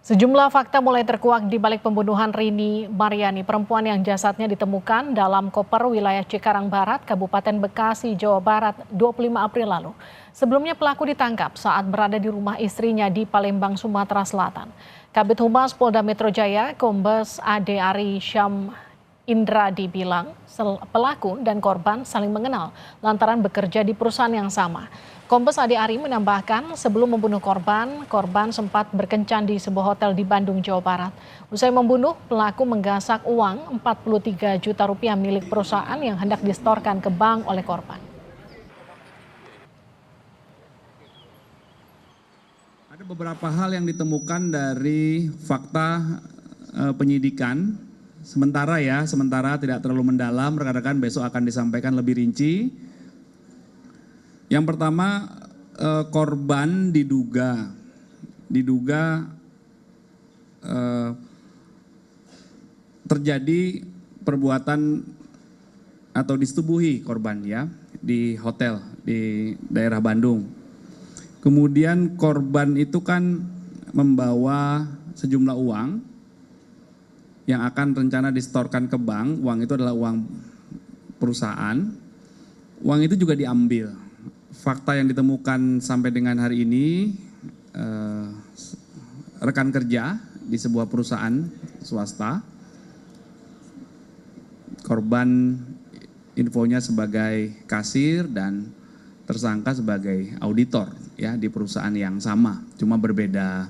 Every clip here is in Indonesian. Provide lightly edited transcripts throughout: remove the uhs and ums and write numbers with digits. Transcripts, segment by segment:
Sejumlah fakta mulai terkuak di balik pembunuhan Rini Maryani, perempuan yang jasadnya ditemukan dalam koper wilayah Cikarang Barat, Kabupaten Bekasi, Jawa Barat, 25 April lalu. Sebelumnya pelaku ditangkap saat berada di rumah istrinya di Palembang, Sumatera Selatan. Kabid Humas Polda Metro Jaya, Kombes Ade Ari Syam Indra dibilang pelaku dan korban saling mengenal lantaran bekerja di perusahaan yang sama. Kombes Ade Ari menambahkan sebelum membunuh korban sempat berkencan di sebuah hotel di Bandung, Jawa Barat. Usai membunuh, pelaku menggasak uang 43 juta rupiah milik perusahaan yang hendak disetorkan ke bank oleh korban. Ada beberapa hal yang ditemukan dari fakta penyidikan. Sementara tidak terlalu mendalam, rekan-rekan besok akan disampaikan lebih rinci. Yang pertama, korban diduga terjadi perbuatan atau disetubuhi korban ya di hotel di daerah Bandung. Kemudian korban itu kan membawa sejumlah uang yang akan rencana disetorkan ke bank. Uang itu adalah uang perusahaan. Uang itu juga diambil. Fakta yang ditemukan sampai dengan hari ini, rekan kerja di sebuah perusahaan swasta, korban infonya sebagai kasir dan tersangka sebagai auditor ya di perusahaan yang sama, cuma berbeda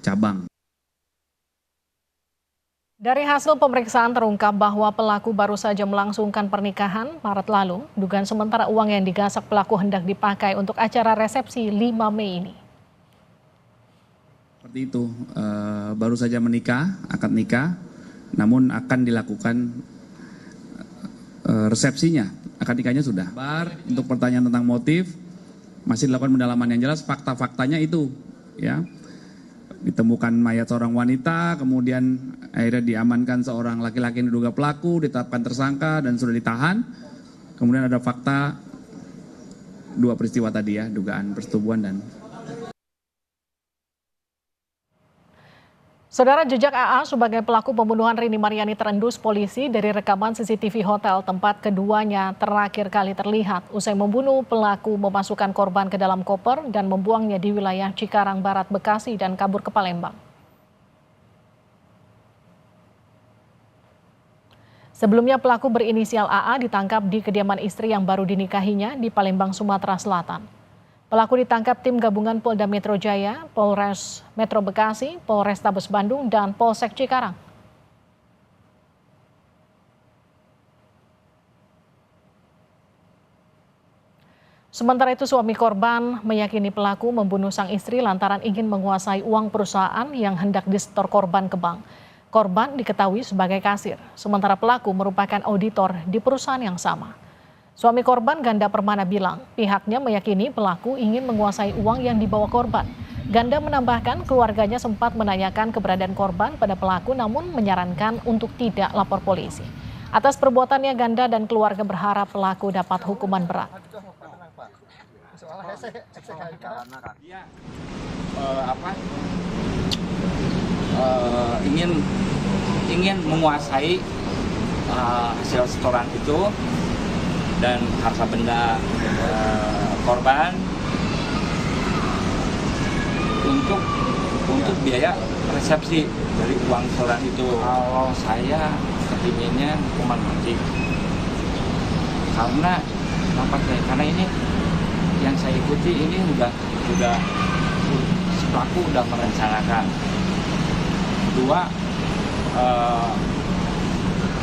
cabang. Dari hasil pemeriksaan terungkap bahwa pelaku baru saja melangsungkan pernikahan Maret lalu. Dugaan sementara uang yang digasak pelaku hendak dipakai untuk acara resepsi 5 Mei ini. Seperti itu, baru saja menikah, akad nikah, namun akan dilakukan resepsinya. Akad nikahnya sudah. Untuk pertanyaan tentang motif, masih dilakukan pendalaman yang jelas, fakta-faktanya itu ya. Ditemukan mayat seorang wanita, kemudian akhirnya diamankan seorang laki-laki yang diduga pelaku, ditetapkan tersangka dan sudah ditahan. Kemudian ada fakta 2 peristiwa tadi ya, dugaan persetubuhan dan... Saudara, jejak AA sebagai pelaku pembunuhan Rini Maryani terendus polisi dari rekaman CCTV hotel tempat keduanya terakhir kali terlihat. Usai membunuh, pelaku memasukkan korban ke dalam koper dan membuangnya di wilayah Cikarang Barat, Bekasi dan kabur ke Palembang. Sebelumnya pelaku berinisial AA ditangkap di kediaman istri yang baru dinikahinya di Palembang, Sumatera Selatan. Pelaku ditangkap tim gabungan Polda Metro Jaya, Polres Metro Bekasi, Polrestabes Bandung, dan Polsek Cikarang. Sementara itu suami korban meyakini pelaku membunuh sang istri lantaran ingin menguasai uang perusahaan yang hendak disetor korban ke bank. Korban diketahui sebagai kasir, sementara pelaku merupakan auditor di perusahaan yang sama. Suami korban Ganda Permana bilang pihaknya meyakini pelaku ingin menguasai uang yang dibawa korban. Ganda menambahkan keluarganya sempat menanyakan keberadaan korban pada pelaku namun menyarankan untuk tidak lapor polisi. Atas perbuatannya Ganda dan keluarga berharap pelaku dapat hukuman berat. Ingin menguasai hasil setoran itu dan harta benda korban untuk biaya resepsi dari uang setoran itu. Kalau saya kepinginnya hukuman mati karena ini yang saya ikuti ini udah pelaku udah merencanakan. Kedua,